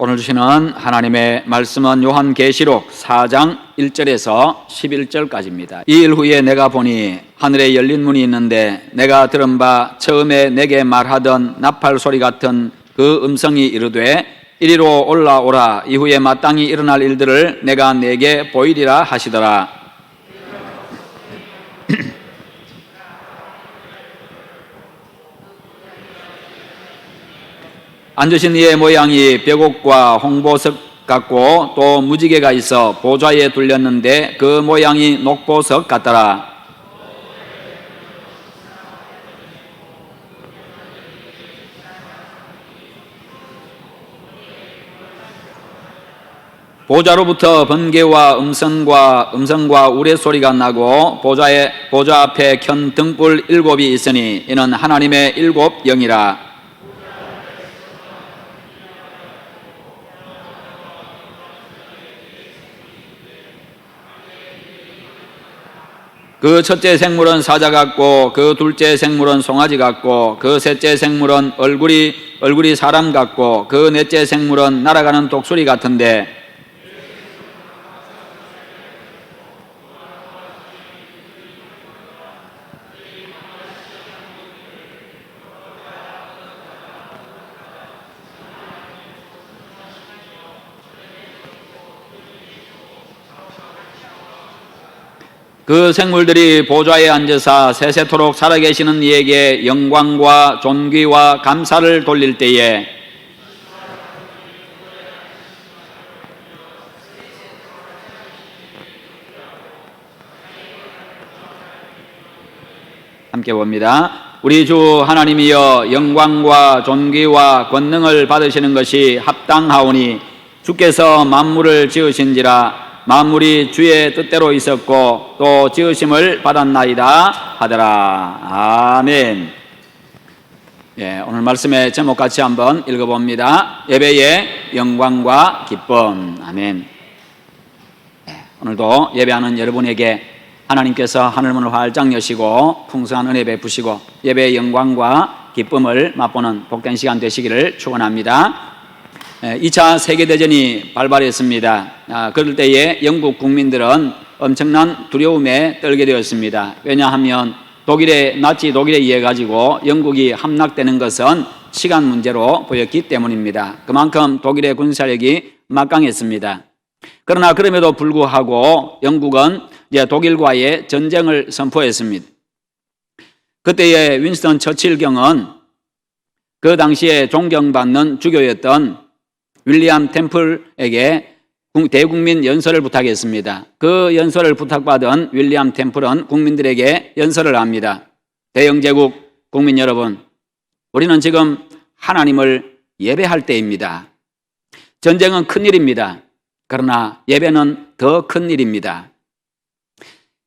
오늘 주시는 하나님의 말씀은 요한계시록 4장 1절에서 11절까지입니다. 이 일 후에 내가 보니 하늘에 열린 문이 있는데 내가 들은 바 처음에 내게 말하던 나팔 소리 같은 그 음성이 이르되 이리로 올라오라. 이후에 마땅히 일어날 일들을 내가 네게 보이리라 하시더라. 앉으신 이의 모양이 벽옥과 홍보석 같고 또 무지개가 있어 보좌에 둘렸는데 그 모양이 녹보석 같더라. 보좌로부터 번개와 음성과 우레소리가 나고 보좌 앞에 켠 등불 7이 있으니 이는 하나님의 7 영이라. 그 첫째 생물은 사자 같고 그 둘째 생물은 송아지 같고 그 셋째 생물은 얼굴이 사람 같고 그 넷째 생물은 날아가는 독수리 같은데 그 생물들이 보좌에 앉으사 세세토록 살아계시는 이에게 영광과 존귀와 감사를 돌릴 때에 함께 봅니다. 우리 주 하나님이여 영광과 존귀와 권능을 받으시는 것이 합당하오니 주께서 만물을 지으신지라 만물이 주의 뜻대로 있었고 또 지으심을 받았나이다 하더라. 아멘. 오늘 말씀의 제목 같이 한번 읽어봅니다. 예배의 영광과 기쁨. 아멘. 오늘도 예배하는 여러분에게 하나님께서 하늘문을 활짝 여시고 풍성한 은혜 베푸시고 예배의 영광과 기쁨을 맛보는 복된 시간 되시기를 축원합니다. 2차 세계대전이 발발했습니다. 그럴 때에 영국 국민들은 엄청난 두려움에 떨게 되었습니다. 왜냐하면 나치 독일에 의해 가지고 영국이 함락되는 것은 시간 문제로 보였기 때문입니다. 그만큼 독일의 군사력이 막강했습니다. 그러나 그럼에도 불구하고 영국은 이제 독일과의 전쟁을 선포했습니다. 그때의 윈스턴 처칠 경은 그 당시에 존경받는 주교였던 윌리엄 템플에게 대국민 연설을 부탁했습니다. 그 연설을 부탁받은 윌리엄 템플은 국민들에게 연설을 합니다. 대영제국 국민 여러분, 우리는 지금 하나님을 예배할 때입니다. 전쟁은 큰일입니다. 그러나 예배는 더 큰 일입니다.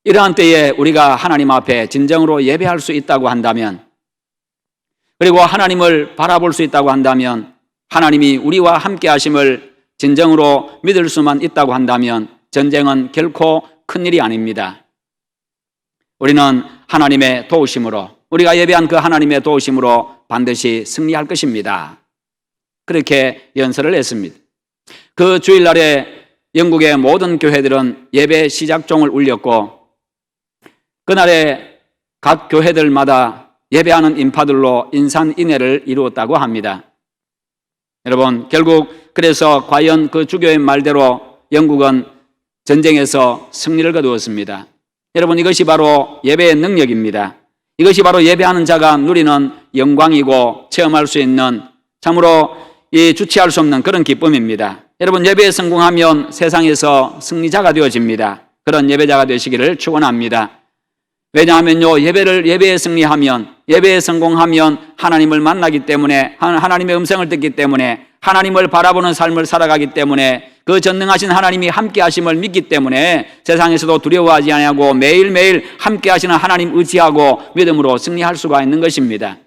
이러한 때에 우리가 하나님 앞에 진정으로 예배할 수 있다고 한다면, 그리고 하나님을 바라볼 수 있다고 한다면, 하나님이 우리와 함께 하심을 진정으로 믿을 수만 있다고 한다면 전쟁은 결코 큰일이 아닙니다. 우리는 하나님의 도우심으로, 우리가 예배한 그 하나님의 도우심으로 반드시 승리할 것입니다. 그렇게 연설을 했습니다. 그 주일날에 영국의 모든 교회들은 예배 시작종을 울렸고 그날에 각 교회들마다 예배하는 인파들로 인산인해를 이루었다고 합니다. 여러분, 결국 그래서 과연 그 주교의 말대로 영국은 전쟁에서 승리를 거두었습니다. 여러분, 이것이 바로 예배의 능력입니다. 이것이 바로 예배하는 자가 누리는 영광이고 체험할 수 있는 참으로 주체할 수 없는 그런 기쁨입니다. 여러분, 예배에 성공하면 세상에서 승리자가 되어집니다. 그런 예배자가 되시기를 축원합니다. 왜냐하면요, 예배에 승리하면, 예배에 성공하면 하나님을 만나기 때문에, 하나님의 음성을 듣기 때문에, 하나님을 바라보는 삶을 살아가기 때문에, 그 전능하신 하나님이 함께 하심을 믿기 때문에 세상에서도 두려워하지 아니하고 매일매일 함께 하시는 하나님 의지하고 믿음으로 승리할 수가 있는 것입니다.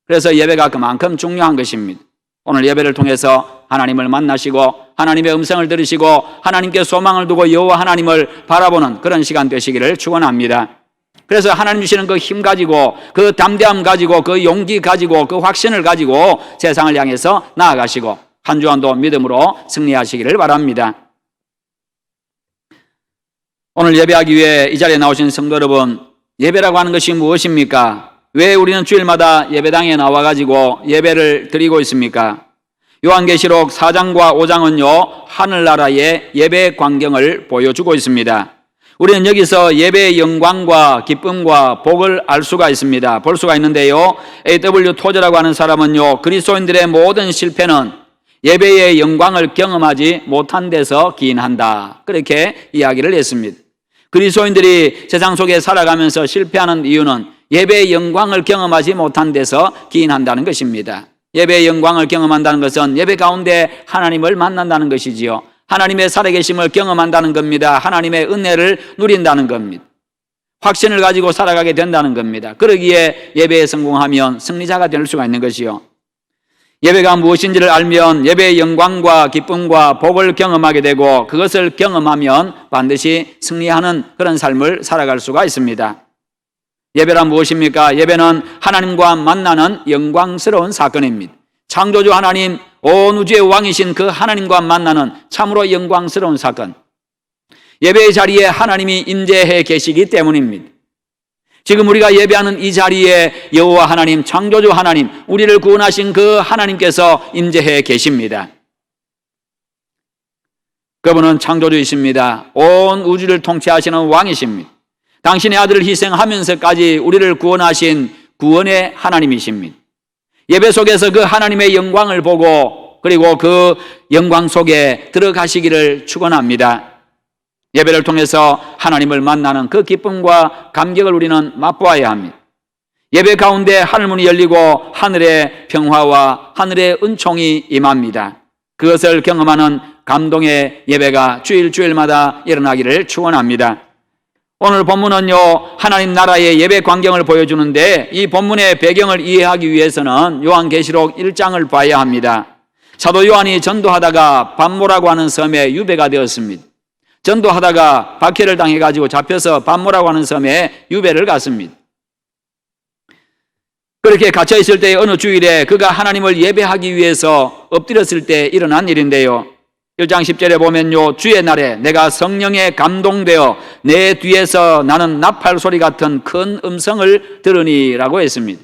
그래서 예배가 그만큼 중요한 것입니다. 오늘 예배를 통해서 하나님을 만나시고 하나님의 음성을 들으시고 하나님께 소망을 두고 여호와 하나님을 바라보는 그런 시간 되시기를 축원합니다. 그래서 하나님 주시는 그 힘 가지고 그 담대함 가지고 그 용기 가지고 그 확신을 가지고 세상을 향해서 나아가시고 한 주간도 믿음으로 승리하시기를 바랍니다. 오늘 예배하기 위해 이 자리에 나오신 성도 여러분, 예배라고 하는 것이 무엇입니까? 왜 우리는 주일마다 예배당에 나와가지고 예배를 드리고 있습니까? 요한계시록 4장과 5장은요, 하늘나라의 예배 광경을 보여주고 있습니다. 우리는 여기서 예배의 영광과 기쁨과 복을 알 수가 있습니다. 볼 수가 있는데요, A.W. 토저라고 하는 사람은요, 그리스도인들의 모든 실패는 예배의 영광을 경험하지 못한 데서 기인한다, 그렇게 이야기를 했습니다. 그리스도인들이 세상 속에 살아가면서 실패하는 이유는 예배의 영광을 경험하지 못한 데서 기인한다는 것입니다. 예배의 영광을 경험한다는 것은 예배 가운데 하나님을 만난다는 것이지요. 하나님의 살아계심을 경험한다는 겁니다. 하나님의 은혜를 누린다는 겁니다. 확신을 가지고 살아가게 된다는 겁니다. 그러기에 예배에 성공하면 승리자가 될 수가 있는 것이요. 예배가 무엇인지를 알면 예배의 영광과 기쁨과 복을 경험하게 되고, 그것을 경험하면 반드시 승리하는 그런 삶을 살아갈 수가 있습니다. 예배란 무엇입니까? 예배는 하나님과 만나는 영광스러운 사건입니다. 창조주 하나님, 온 우주의 왕이신 그 하나님과 만나는 참으로 영광스러운 사건. 예배의 자리에 하나님이 임재해 계시기 때문입니다. 지금 우리가 예배하는 이 자리에 여호와 하나님, 창조주 하나님, 우리를 구원하신 그 하나님께서 임재해 계십니다. 그분은 창조주이십니다. 온 우주를 통치하시는 왕이십니다. 당신의 아들을 희생하면서까지 우리를 구원하신 구원의 하나님이십니다. 예배 속에서 그 하나님의 영광을 보고, 그리고 그 영광 속에 들어가시기를 축원합니다. 예배를 통해서 하나님을 만나는 그 기쁨과 감격을 우리는 맛보아야 합니다. 예배 가운데 하늘문이 열리고 하늘의 평화와 하늘의 은총이 임합니다. 그것을 경험하는 감동의 예배가 주일마다 일어나기를 축원합니다. 오늘 본문은요, 하나님 나라의 예배 광경을 보여주는데, 이 본문의 배경을 이해하기 위해서는 요한계시록 1장을 봐야 합니다. 사도 요한이 전도하다가 반모라고 하는 섬에 유배가 되었습니다. 전도하다가 박해를 당해가지고 잡혀서 반모라고 하는 섬에 유배를 갔습니다. 그렇게 갇혀있을 때 어느 주일에 그가 하나님을 예배하기 위해서 엎드렸을 때 일어난 일인데요, 1장 10절에 보면요, 주의 날에 내가 성령에 감동되어 내 뒤에서 나는 나팔 소리 같은 큰 음성을 들으니 라고 했습니다.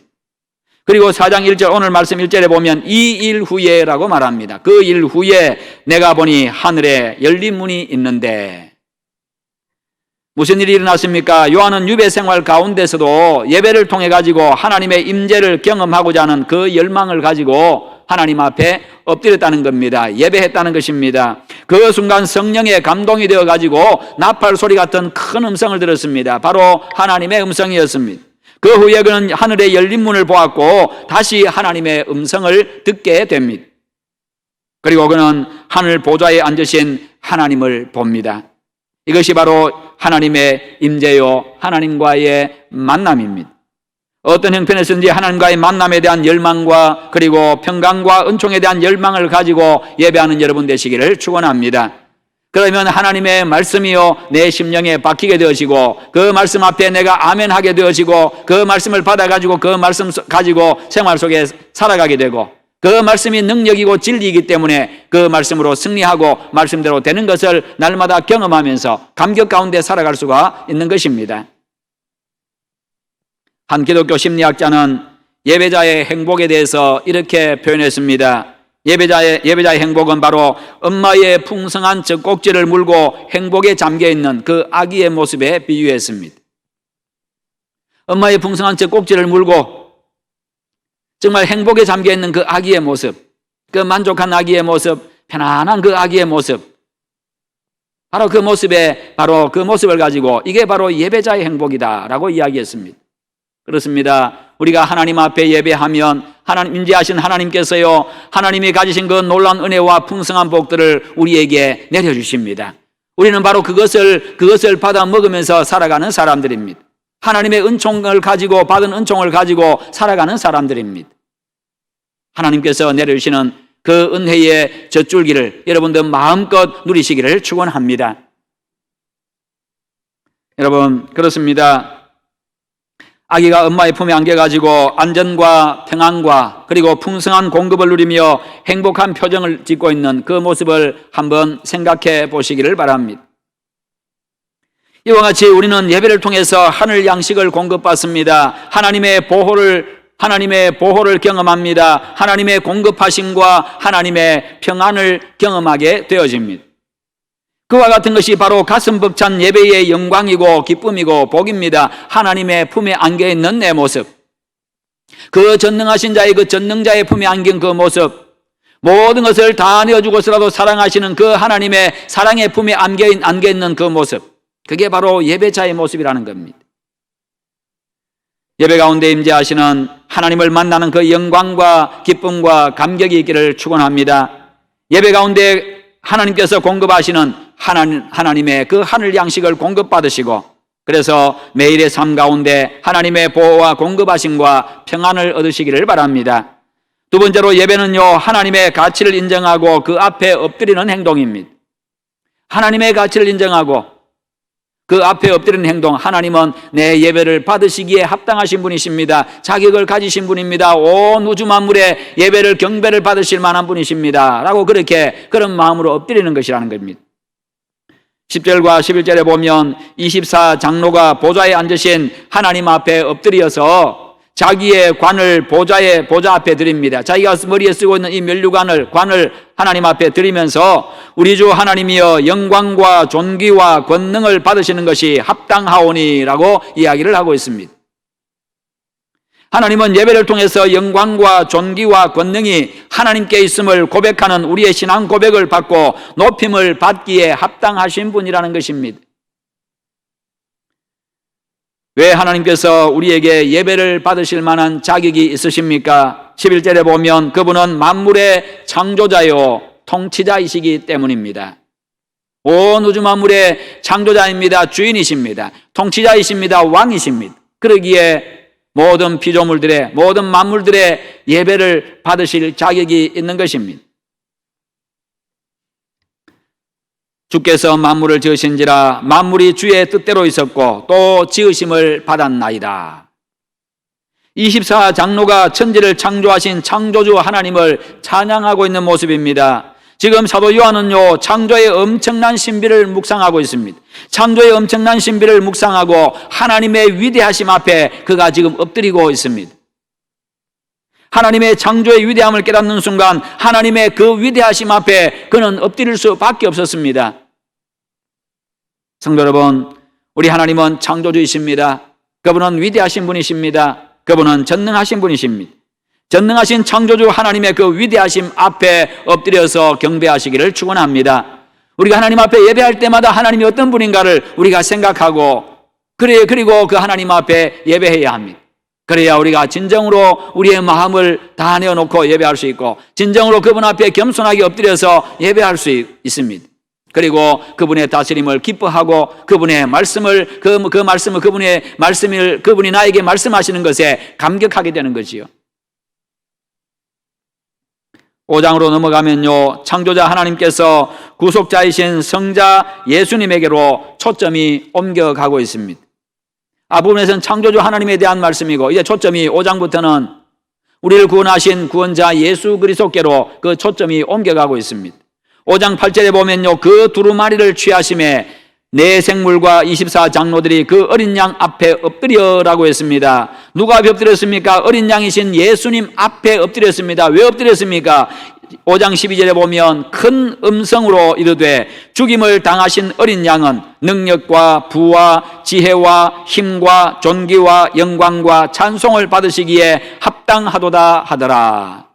그리고 4장 1절, 오늘 말씀 1절에 보면 이 일 후에 라고 말합니다. 그 일 후에 내가 보니 하늘에 열린 문이 있는데, 무슨 일이 일어났습니까? 요한은 유배 생활 가운데서도 예배를 통해 가지고 하나님의 임재를 경험하고자 하는 그 열망을 가지고 하나님 앞에 엎드렸다는 겁니다. 예배했다는 것입니다. 그 순간 성령의 감동이 되어 가지고 나팔 소리 같은 큰 음성을 들었습니다. 바로 하나님의 음성이었습니다. 그 후에 그는 하늘의 열린 문을 보았고 다시 하나님의 음성을 듣게 됩니다. 그리고 그는 하늘 보좌에 앉으신 하나님을 봅니다. 이것이 바로 하나님의 임재요, 하나님과의 만남입니다. 어떤 형편에서든지 하나님과의 만남에 대한 열망과 그리고 평강과 은총에 대한 열망을 가지고 예배하는 여러분 되시기를 축원합니다. 그러면 하나님의 말씀이요 내 심령에 박히게 되어지고, 그 말씀 앞에 내가 아멘하게 되어지고, 그 말씀을 받아가지고 그 말씀 가지고 생활 속에 살아가게 되고, 그 말씀이 능력이고 진리이기 때문에 그 말씀으로 승리하고 말씀대로 되는 것을 날마다 경험하면서 감격 가운데 살아갈 수가 있는 것입니다. 한 기독교 심리학자는 예배자의 행복에 대해서 이렇게 표현했습니다. 예배자의 행복은 바로 엄마의 풍성한 젖꼭지를 물고 행복에 잠겨있는 그 아기의 모습에 비유했습니다. 엄마의 풍성한 젖꼭지를 물고 정말 행복에 잠겨있는 그 아기의 모습, 그 만족한 아기의 모습, 편안한 그 아기의 모습, 바로 그 모습을 가지고 이게 바로 예배자의 행복이다라고 이야기했습니다. 그렇습니다. 우리가 하나님 앞에 예배하면 하나님 임재하신 하나님께서요, 하나님이 가지신 그 놀라운 은혜와 풍성한 복들을 우리에게 내려주십니다. 우리는 바로 그것을 받아 먹으면서 살아가는 사람들입니다. 하나님의 은총을 가지고 받은 은총을 가지고 살아가는 사람들입니다. 하나님께서 내려주시는 그 은혜의 젖줄기를 여러분들 마음껏 누리시기를 축원합니다. 여러분, 그렇습니다. 아기가 엄마의 품에 안겨가지고 안전과 평안과 그리고 풍성한 공급을 누리며 행복한 표정을 짓고 있는 그 모습을 한번 생각해 보시기를 바랍니다. 이와 같이 우리는 예배를 통해서 하늘 양식을 공급받습니다. 하나님의 보호를 경험합니다. 하나님의 공급하심과 하나님의 평안을 경험하게 되어집니다. 그와 같은 것이 바로 가슴 벅찬 예배의 영광이고 기쁨이고 복입니다. 하나님의 품에 안겨있는 내 모습, 그 전능하신 자의 그 전능자의 품에 안긴 그 모습, 모든 것을 다 내어주고서라도 사랑하시는 그 하나님의 사랑의 품에 안겨있는 그 모습, 그게 바로 예배자의 모습이라는 겁니다. 예배 가운데 임재하시는 하나님을 만나는 그 영광과 기쁨과 감격이 있기를 축원합니다. 예배 가운데 하나님께서 공급하시는 하나님의 그 하늘 양식을 공급받으시고, 그래서 매일의 삶 가운데 하나님의 보호와 공급하심과 평안을 얻으시기를 바랍니다. 두 번째로 예배는요, 하나님의 가치를 인정하고 그 앞에 엎드리는 행동입니다. 하나님의 가치를 인정하고 그 앞에 엎드리는 행동, 하나님은 내 예배를 받으시기에 합당하신 분이십니다. 자격을 가지신 분입니다. 온 우주 만물의 예배를 경배를 받으실 만한 분이십니다. 라고 그런 마음으로 엎드리는 것이라는 겁니다. 10절과 11절에 보면 24장로가 보좌에 앉으신 하나님 앞에 엎드려서 자기의 관을 보좌 앞에 드립니다. 자기가 머리에 쓰고 있는 이 관을 하나님 앞에 드리면서 우리 주 하나님이여 영광과 존귀와 권능을 받으시는 것이 합당하오니라고 이야기를 하고 있습니다. 하나님은 예배를 통해서 영광과 존귀와 권능이 하나님께 있음을 고백하는 우리의 신앙 고백을 받고 높임을 받기에 합당하신 분이라는 것입니다. 왜 하나님께서 우리에게 예배를 받으실 만한 자격이 있으십니까? 11절에 보면 그분은 만물의 창조자요 통치자이시기 때문입니다. 온 우주 만물의 창조자입니다. 주인이십니다. 통치자이십니다. 왕이십니다. 그러기에 모든 피조물들의, 모든 만물들의 예배를 받으실 자격이 있는 것입니다. 주께서 만물을 지으신지라 만물이 주의 뜻대로 있었고 또 지으심을 받았나이다. 24장로가 천지를 창조하신 창조주 하나님을 찬양하고 있는 모습입니다. 지금 사도 요한은요, 창조의 엄청난 신비를 묵상하고 있습니다. 창조의 엄청난 신비를 묵상하고 하나님의 위대하심 앞에 그가 지금 엎드리고 있습니다. 하나님의 창조의 위대함을 깨닫는 순간 하나님의 그 위대하심 앞에 그는 엎드릴 수밖에 없었습니다. 성도 여러분, 우리 하나님은 창조주이십니다. 그분은 위대하신 분이십니다. 그분은 전능하신 분이십니다. 전능하신 창조주 하나님의 그 위대하심 앞에 엎드려서 경배하시기를 축원합니다. 우리가 하나님 앞에 예배할 때마다 하나님이 어떤 분인가를 우리가 생각하고 그리고 그 하나님 앞에 예배해야 합니다. 그래야 우리가 진정으로 우리의 마음을 다 내어놓고 예배할 수 있고 진정으로 그분 앞에 겸손하게 엎드려서 예배할 수 있습니다. 그리고 그분의 다스림을 기뻐하고 그분의 말씀을 그분이 나에게 말씀하시는 것에 감격하게 되는 거지요. 5장으로 넘어가면요, 창조자 하나님께서 구속자이신 성자 예수님에게로 초점이 옮겨가고 있습니다. 앞부분에서는 창조주 하나님에 대한 말씀이고 이제 초점이 5장부터는 우리를 구원하신 구원자 예수 그리스도께로 그 초점이 옮겨가고 있습니다. 5장 8절에 보면요, 그 두루마리를 취하심에 네 생물과 24장로들이 그 어린 양 앞에 엎드려라고 했습니다. 누가 앞에 엎드렸습니까? 어린 양이신 예수님 앞에 엎드렸습니다. 왜 엎드렸습니까? 5장 12절에 보면 큰 음성으로 이르되 죽임을 당하신 어린 양은 능력과 부와 지혜와 힘과 존귀와 영광과 찬송을 받으시기에 합당하도다 하더라.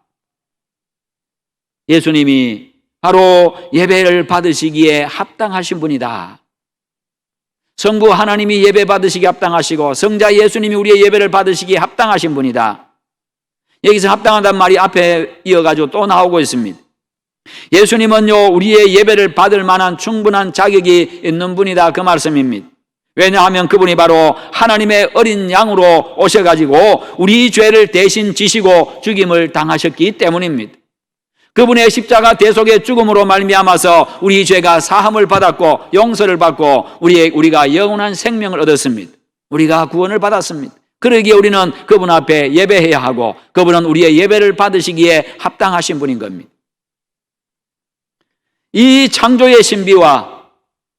예수님이 바로 예배를 받으시기에 합당하신 분이다. 성부 하나님이 예배 받으시기에 합당하시고 성자 예수님이 우리의 예배를 받으시기에 합당하신 분이다. 여기서 합당하다는 말이 앞에 이어가지고 또 나오고 있습니다. 예수님은요, 우리의 예배를 받을 만한 충분한 자격이 있는 분이다, 그 말씀입니다. 왜냐하면 그분이 바로 하나님의 어린 양으로 오셔가지고 우리 죄를 대신 지시고 죽임을 당하셨기 때문입니다. 그분의 십자가 대속의 죽음으로 말미암아서 우리 죄가 사함을 받았고 용서를 받고 우리가 영원한 생명을 얻었습니다. 우리가 구원을 받았습니다. 그러기에 우리는 그분 앞에 예배해야 하고 그분은 우리의 예배를 받으시기에 합당하신 분인 겁니다. 이 창조의 신비와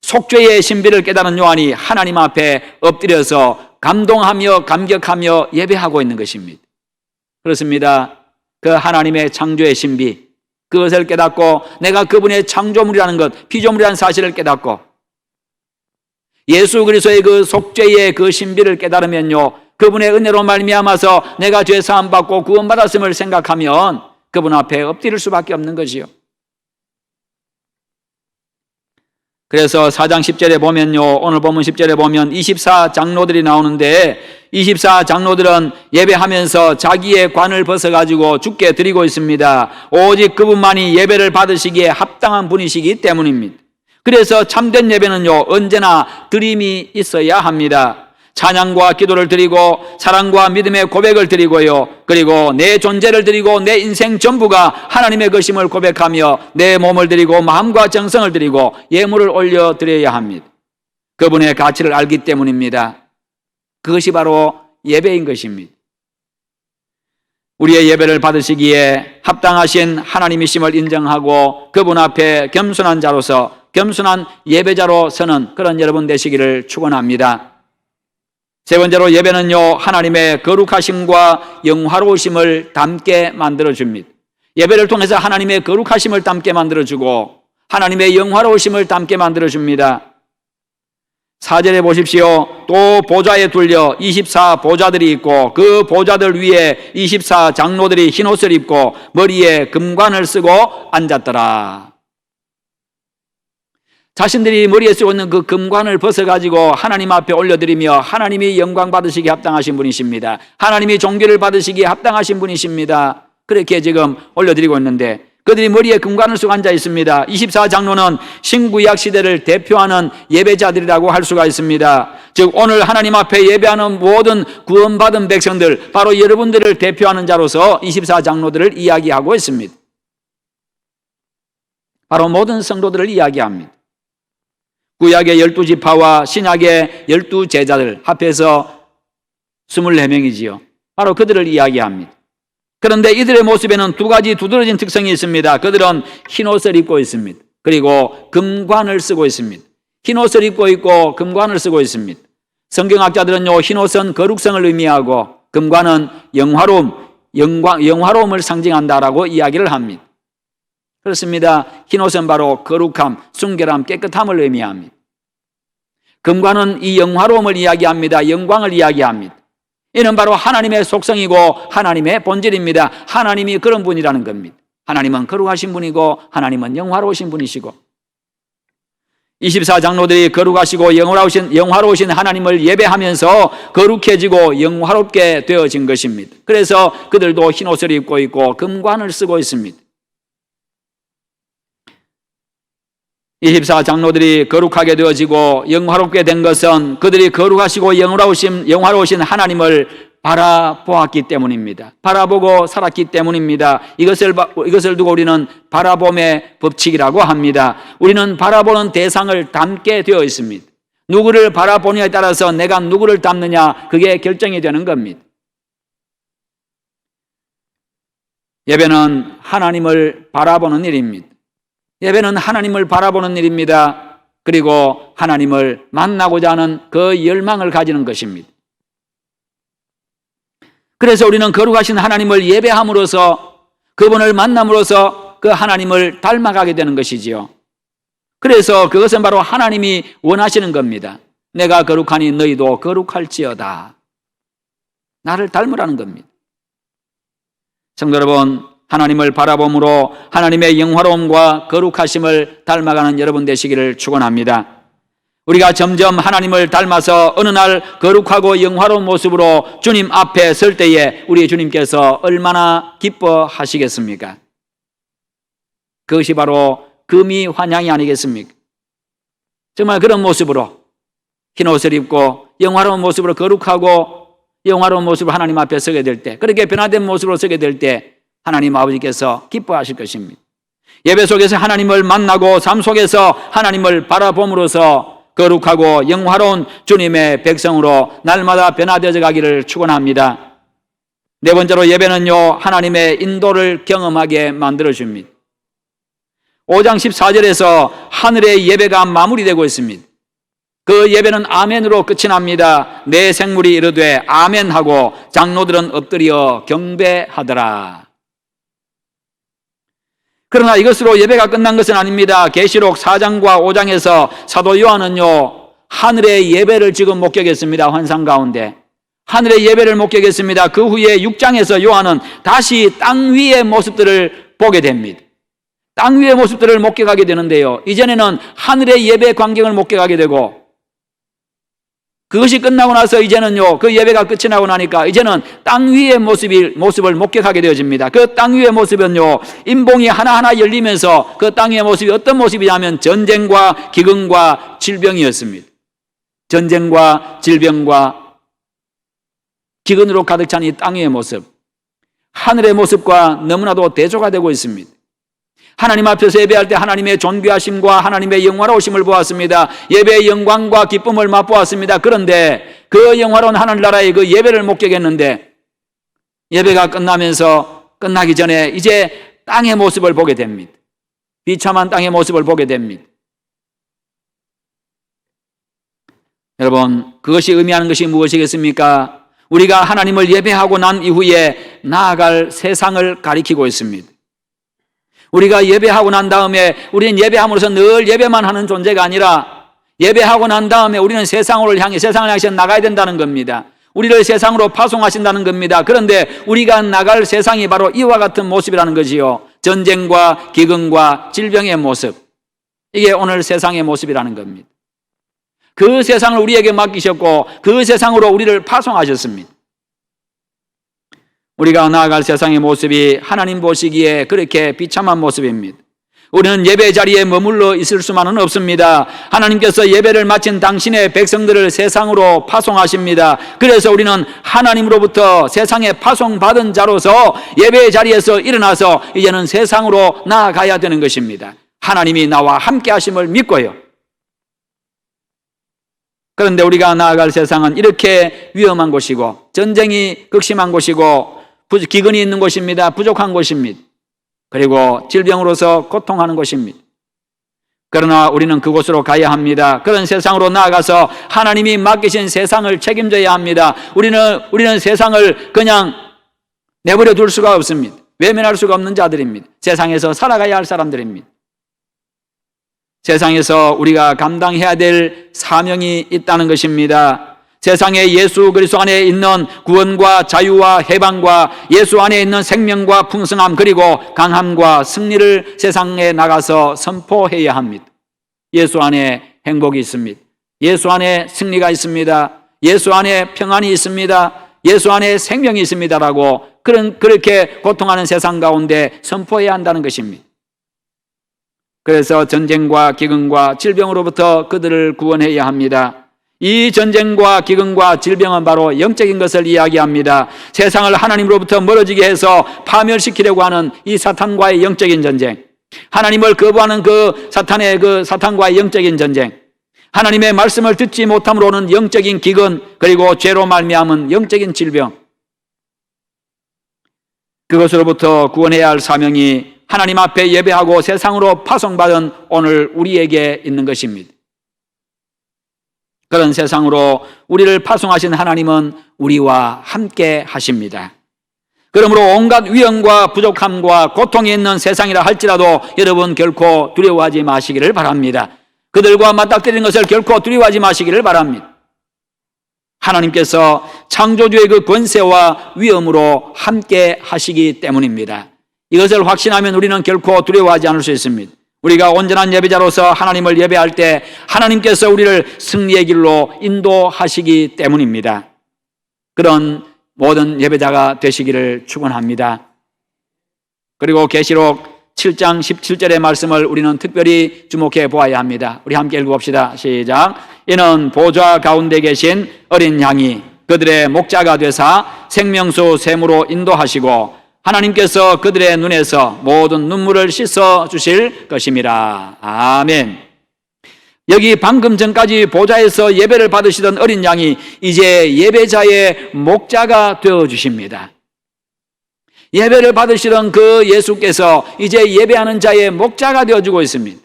속죄의 신비를 깨달은 요한이 하나님 앞에 엎드려서 감동하며 감격하며 예배하고 있는 것입니다. 그렇습니다. 그 하나님의 창조의 신비, 그것을 깨닫고 내가 그분의 창조물이라는 것, 피조물이라는 사실을 깨닫고 예수 그리스도의 그 속죄의 그 신비를 깨달으면요, 그분의 은혜로 말미암아서 내가 죄 사함 받고 구원받았음을 생각하면 그분 앞에 엎드릴 수밖에 없는 것이요. 그래서 4장 10절에 보면요, 오늘 본문 10절에 보면 24장로들이 나오는데 24장로들은 예배하면서 자기의 관을 벗어가지고 주께 드리고 있습니다. 오직 그분만이 예배를 받으시기에 합당한 분이시기 때문입니다. 그래서 참된 예배는요, 언제나 드림이 있어야 합니다. 찬양과 기도를 드리고 사랑과 믿음의 고백을 드리고요, 그리고 내 존재를 드리고 내 인생 전부가 하나님의 것임을 고백하며 내 몸을 드리고 마음과 정성을 드리고 예물을 올려드려야 합니다. 그분의 가치를 알기 때문입니다. 그것이 바로 예배인 것입니다. 우리의 예배를 받으시기에 합당하신 하나님이심을 인정하고 그분 앞에 겸손한 자로서, 겸손한 예배자로 서는 그런 여러분 되시기를 축원합니다. 세 번째로, 예배는요, 하나님의 거룩하심과 영화로우심을 담게 만들어줍니다. 예배를 통해서 하나님의 거룩하심을 담게 만들어주고 하나님의 영화로우심을 담게 만들어줍니다. 4절에 보십시오. 또 보좌에 둘려 24보좌들이 있고 그 보좌들 위에 24장로들이 흰옷을 입고 머리에 금관을 쓰고 앉았더라. 자신들이 머리에 쓰고 있는 그 금관을 벗어가지고 하나님 앞에 올려드리며 하나님이 영광 받으시기에 합당하신 분이십니다. 하나님이 존귀를 받으시기에 합당하신 분이십니다. 그렇게 지금 올려드리고 있는데 그들이 머리에 금관을 쓰고 앉아 있습니다. 24장로는 신구약 시대를 대표하는 예배자들이라고 할 수가 있습니다. 즉 오늘 하나님 앞에 예배하는 모든 구원받은 백성들, 바로 여러분들을 대표하는 자로서 24장로들을 이야기하고 있습니다. 바로 모든 성도들을 이야기합니다. 구약의 12지파와 신약의 12제자들 합해서 24명이지요. 바로 그들을 이야기합니다. 그런데 이들의 모습에는 두 가지 두드러진 특성이 있습니다. 그들은 흰옷을 입고 있습니다. 그리고 금관을 쓰고 있습니다. 흰옷을 입고 있고 금관을 쓰고 있습니다. 성경학자들은요, 흰옷은 거룩성을 의미하고 금관은 영화로움을 상징한다라고 이야기를 합니다. 그렇습니다. 흰옷은 바로 거룩함, 순결함, 깨끗함을 의미합니다. 금관은 이 영화로움을 이야기합니다. 영광을 이야기합니다. 이는 바로 하나님의 속성이고 하나님의 본질입니다. 하나님이 그런 분이라는 겁니다. 하나님은 거룩하신 분이고 하나님은 영화로우신 분이시고 24장로들이 거룩하시고 영화로우신 하나님을 예배하면서 거룩해지고 영화롭게 되어진 것입니다. 그래서 그들도 흰옷을 입고 있고 금관을 쓰고 있습니다. 24장로들이 거룩하게 되어지고 영화롭게 된 것은 그들이 거룩하시고 영화로우신 하나님을 바라보았기 때문입니다. 바라보고 살았기 때문입니다. 이것을 두고 우리는 바라봄의 법칙이라고 합니다. 우리는 바라보는 대상을 담게 되어 있습니다. 누구를 바라보느냐에 따라서 내가 누구를 담느냐, 그게 결정이 되는 겁니다. 예배는 하나님을 바라보는 일입니다. 예배는 하나님을 바라보는 일입니다. 그리고 하나님을 만나고자 하는 그 열망을 가지는 것입니다. 그래서 우리는 거룩하신 하나님을 예배함으로써, 그분을 만남으로써 그 하나님을 닮아가게 되는 것이지요. 그래서 그것은 바로 하나님이 원하시는 겁니다. 내가 거룩하니 너희도 거룩할지어다. 나를 닮으라는 겁니다. 성도 여러분, 하나님을 바라봄으로 하나님의 영화로움과 거룩하심을 닮아가는 여러분 되시기를 축원합니다. 우리가 점점 하나님을 닮아서 어느 날 거룩하고 영화로운 모습으로 주님 앞에 설 때에 우리 주님께서 얼마나 기뻐하시겠습니까? 그것이 바로 금이 환향이 아니겠습니까? 정말 그런 모습으로 흰옷을 입고 영화로운 모습으로 거룩하고 영화로운 모습으로 하나님 앞에 서게 될 때, 그렇게 변화된 모습으로 서게 될 때 하나님 아버지께서 기뻐하실 것입니다. 예배 속에서 하나님을 만나고 삶 속에서 하나님을 바라봄으로써 거룩하고 영화로운 주님의 백성으로 날마다 변화되어 가기를 축원합니다. 네 번째로 예배는요, 하나님의 인도를 경험하게 만들어줍니다. 5장 14절에서 하늘의 예배가 마무리되고 있습니다. 그 예배는 아멘으로 끝이 납니다. 내 생물이 이르되 아멘하고 장로들은 엎드려 경배하더라. 그러나 이것으로 예배가 끝난 것은 아닙니다. 계시록 4장과 5장에서 사도 요한은요, 하늘의 예배를 지금 목격했습니다. 환상 가운데 하늘의 예배를 목격했습니다. 그 후에 6장에서 요한은 다시 땅 위의 모습들을 보게 됩니다. 땅 위의 모습들을 목격하게 되는데요, 이전에는 하늘의 예배 광경을 목격하게 되고, 그것이 끝나고 나서 이제는요, 그 예배가 끝이 나고 나니까 이제는 땅 위의 모습을 목격하게 되어집니다. 그 땅 위의 모습은요, 인봉이 하나하나 열리면서 그 땅 위의 모습이 어떤 모습이냐면 전쟁과 기근과 질병이었습니다. 전쟁과 질병과 기근으로 가득 찬 이 땅 위의 모습, 하늘의 모습과 너무나도 대조가 되고 있습니다. 하나님 앞에서 예배할 때 하나님의 존귀하심과 하나님의 영화로우심을 보았습니다. 예배의 영광과 기쁨을 맛보았습니다. 그런데 그 영화로운 하늘나라의 그 예배를 목격했는데, 예배가 끝나기 전에 이제 땅의 모습을 보게 됩니다. 비참한 땅의 모습을 보게 됩니다. 여러분, 그것이 의미하는 것이 무엇이겠습니까? 우리가 하나님을 예배하고 난 이후에 나아갈 세상을 가리키고 있습니다. 우리가 예배하고 난 다음에 우리는 예배함으로써 늘 예배만 하는 존재가 아니라, 예배하고 난 다음에 우리는 세상을 향해서 나가야 된다는 겁니다. 우리를 세상으로 파송하신다는 겁니다. 그런데 우리가 나갈 세상이 바로 이와 같은 모습이라는 것이요, 전쟁과 기근과 질병의 모습, 이게 오늘 세상의 모습이라는 겁니다. 그 세상을 우리에게 맡기셨고 그 세상으로 우리를 파송하셨습니다. 우리가 나아갈 세상의 모습이 하나님 보시기에 그렇게 비참한 모습입니다. 우리는 예배 자리에 머물러 있을 수만은 없습니다. 하나님께서 예배를 마친 당신의 백성들을 세상으로 파송하십니다. 그래서 우리는 하나님으로부터 세상에 파송받은 자로서 예배 자리에서 일어나서 이제는 세상으로 나아가야 되는 것입니다. 하나님이 나와 함께 하심을 믿고요. 그런데 우리가 나아갈 세상은 이렇게 위험한 곳이고, 전쟁이 극심한 곳이고, 기근이 있는 곳입니다. 부족한 곳입니다. 그리고 질병으로서 고통하는 곳입니다. 그러나 우리는 그곳으로 가야 합니다. 그런 세상으로 나아가서 하나님이 맡기신 세상을 책임져야 합니다. 우리는 세상을 그냥 내버려 둘 수가 없습니다. 외면할 수가 없는 자들입니다. 세상에서 살아가야 할 사람들입니다. 세상에서 우리가 감당해야 될 사명이 있다는 것입니다. 세상에 예수 그리스도 안에 있는 구원과 자유와 해방과 예수 안에 있는 생명과 풍성함, 그리고 강함과 승리를 세상에 나가서 선포해야 합니다. 예수 안에 행복이 있습니다. 예수 안에 승리가 있습니다. 예수 안에 평안이 있습니다. 예수 안에 생명이 있습니다라고 그렇게 고통하는 세상 가운데 선포해야 한다는 것입니다. 그래서 전쟁과 기근과 질병으로부터 그들을 구원해야 합니다. 이 전쟁과 기근과 질병은 바로 영적인 것을 이야기합니다. 세상을 하나님으로부터 멀어지게 해서 파멸시키려고 하는 이 사탄과의 영적인 전쟁, 하나님을 거부하는 그 사탄과의 영적인 전쟁, 하나님의 말씀을 듣지 못함으로 오는 영적인 기근, 그리고 죄로 말미암은 영적인 질병, 그것으로부터 구원해야 할 사명이 하나님 앞에 예배하고 세상으로 파송받은 오늘 우리에게 있는 것입니다. 그런 세상으로 우리를 파송하신 하나님은 우리와 함께 하십니다. 그러므로 온갖 위험과 부족함과 고통이 있는 세상이라 할지라도 여러분 결코 두려워하지 마시기를 바랍니다. 그들과 맞닥뜨리는 것을 결코 두려워하지 마시기를 바랍니다. 하나님께서 창조주의 그 권세와 위엄으로 함께 하시기 때문입니다. 이것을 확신하면 우리는 결코 두려워하지 않을 수 있습니다. 우리가 온전한 예배자로서 하나님을 예배할 때 하나님께서 우리를 승리의 길로 인도하시기 때문입니다. 그런 모든 예배자가 되시기를 축원합니다. 그리고 계시록 7장 17절의 말씀을 우리는 특별히 주목해 보아야 합니다. 우리 함께 읽어봅시다. 시작. 이는 보좌 가운데 계신 어린 양이 그들의 목자가 되사 생명수 샘으로 인도하시고 하나님께서 그들의 눈에서 모든 눈물을 씻어 주실 것임이라. 아멘. 여기 방금 전까지 보좌에서 예배를 받으시던 어린 양이 이제 예배자의 목자가 되어 주십니다. 예배를 받으시던 그 예수께서 이제 예배하는 자의 목자가 되어주고 있습니다.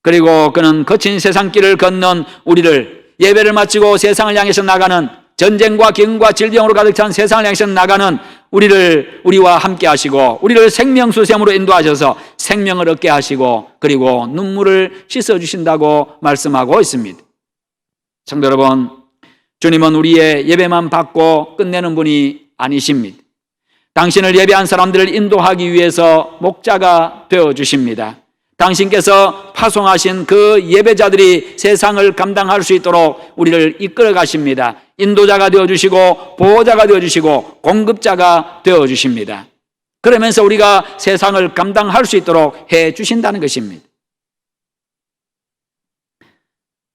그리고 그는 거친 세상길을 걷는 우리를, 예배를 마치고 세상을 향해서 나가는, 전쟁과 기근과 질병으로 가득 찬 세상을 향해서 나가는 우리와 함께 하시고, 우리를 생명수샘으로 인도하셔서 생명을 얻게 하시고, 그리고 눈물을 씻어주신다고 말씀하고 있습니다. 성도 여러분, 주님은 우리의 예배만 받고 끝내는 분이 아니십니다. 당신을 예배한 사람들을 인도하기 위해서 목자가 되어주십니다. 당신께서 파송하신 그 예배자들이 세상을 감당할 수 있도록 우리를 이끌어 가십니다. 인도자가 되어주시고, 보호자가 되어주시고, 공급자가 되어주십니다. 그러면서 우리가 세상을 감당할 수 있도록 해주신다는 것입니다.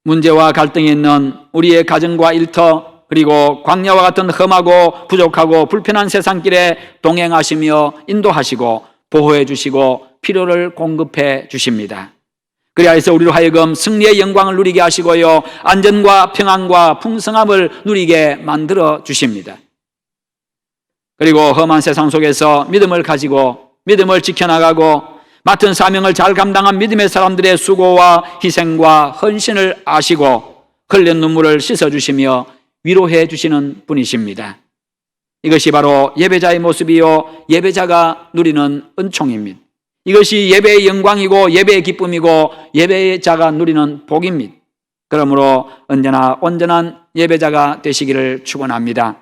문제와 갈등이 있는 우리의 가정과 일터, 그리고 광야와 같은 험하고 부족하고 불편한 세상길에 동행하시며 인도하시고 보호해 주시고 필요를 공급해 주십니다. 그리하여서 우리로 하여금 승리의 영광을 누리게 하시고요, 안전과 평안과 풍성함을 누리게 만들어 주십니다. 그리고 험한 세상 속에서 믿음을 가지고 믿음을 지켜나가고 맡은 사명을 잘 감당한 믿음의 사람들의 수고와 희생과 헌신을 아시고 흘린 눈물을 씻어주시며 위로해 주시는 분이십니다. 이것이 바로 예배자의 모습이요, 예배자가 누리는 은총입니다. 이것이 예배의 영광이고 예배의 기쁨이고 예배자가 누리는 복입니다. 그러므로 언제나 온전한 예배자가 되시기를 축원합니다.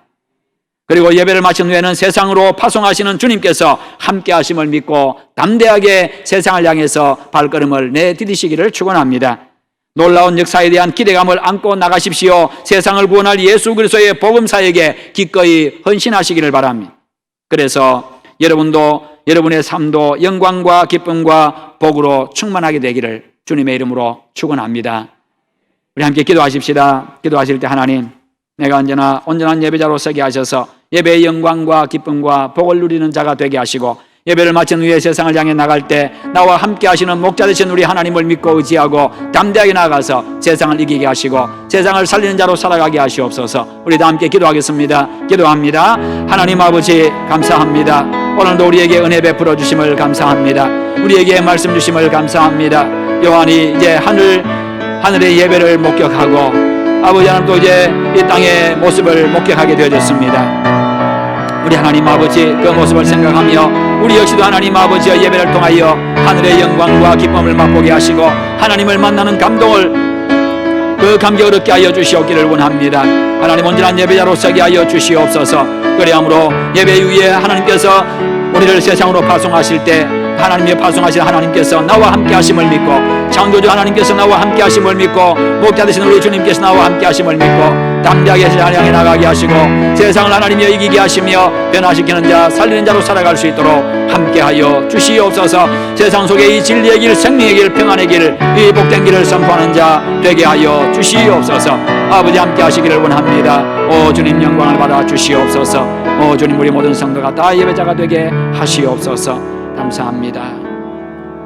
그리고 예배를 마친 후에는 세상으로 파송하시는 주님께서 함께 하심을 믿고 담대하게 세상을 향해서 발걸음을 내디디시기를 축원합니다. 놀라운 역사에 대한 기대감을 안고 나가십시오. 세상을 구원할 예수 그리스도의 복음사에게 기꺼이 헌신하시기를 바랍니다. 그래서 여러분도, 여러분의 삶도 영광과 기쁨과 복으로 충만하게 되기를 주님의 이름으로 축원합니다. 우리 함께 기도하십시다. 기도하실 때 하나님, 내가 언제나 온전한 예배자로 서게 하셔서 예배의 영광과 기쁨과 복을 누리는 자가 되게 하시고, 예배를 마친 후에 세상을 향해 나갈 때 나와 함께 하시는 목자 되신 우리 하나님을 믿고 의지하고 담대하게 나아가서 세상을 이기게 하시고 세상을 살리는 자로 살아가게 하시옵소서. 우리 다 함께 기도하겠습니다. 기도합니다. 하나님 아버지, 감사합니다. 오늘도 우리에게 은혜 베풀어 주심을 감사합니다. 우리에게 말씀 주심을 감사합니다. 요한이 이제 하늘의 예배를 목격하고 아버지 하나님도 이제 이 땅의 모습을 목격하게 되어졌습니다. 우리 하나님 아버지, 그 모습을 생각하며 우리 역시도 하나님 아버지의 예배를 통하여 하늘의 영광과 기쁨을 맛보게 하시고 하나님을 만나는 감동을, 그 감격을 얻게 하여 주시옵기를 원합니다. 하나님, 온전한 예배자로 서게 하여 주시옵소서. 그리함으로 예배 위에 하나님께서 우리를 세상으로 파송하실 때 하나님의 파송하신 하나님께서 나와 함께 하심을 믿고, 창조주 하나님께서 나와 함께 하심을 믿고, 목자 되신 우리 주님께서 나와 함께 하심을 믿고 담대하게 세상을 향해 나가게 하시고 세상을 하나님이여 이기게 하시며 변화시키는 자, 살리는 자로 살아갈 수 있도록 함께하여 주시옵소서. 세상 속에 이 진리의 길, 생명의 길, 평안의 길, 이 복된 길을 선포하는 자 되게 하여 주시옵소서. 아버지, 함께 하시기를 원합니다. 오 주님, 영광을 받아 주시옵소서. 오 주님, 우리 모든 성도가 다 예배자가 되게 하시옵소서. 감사합니다.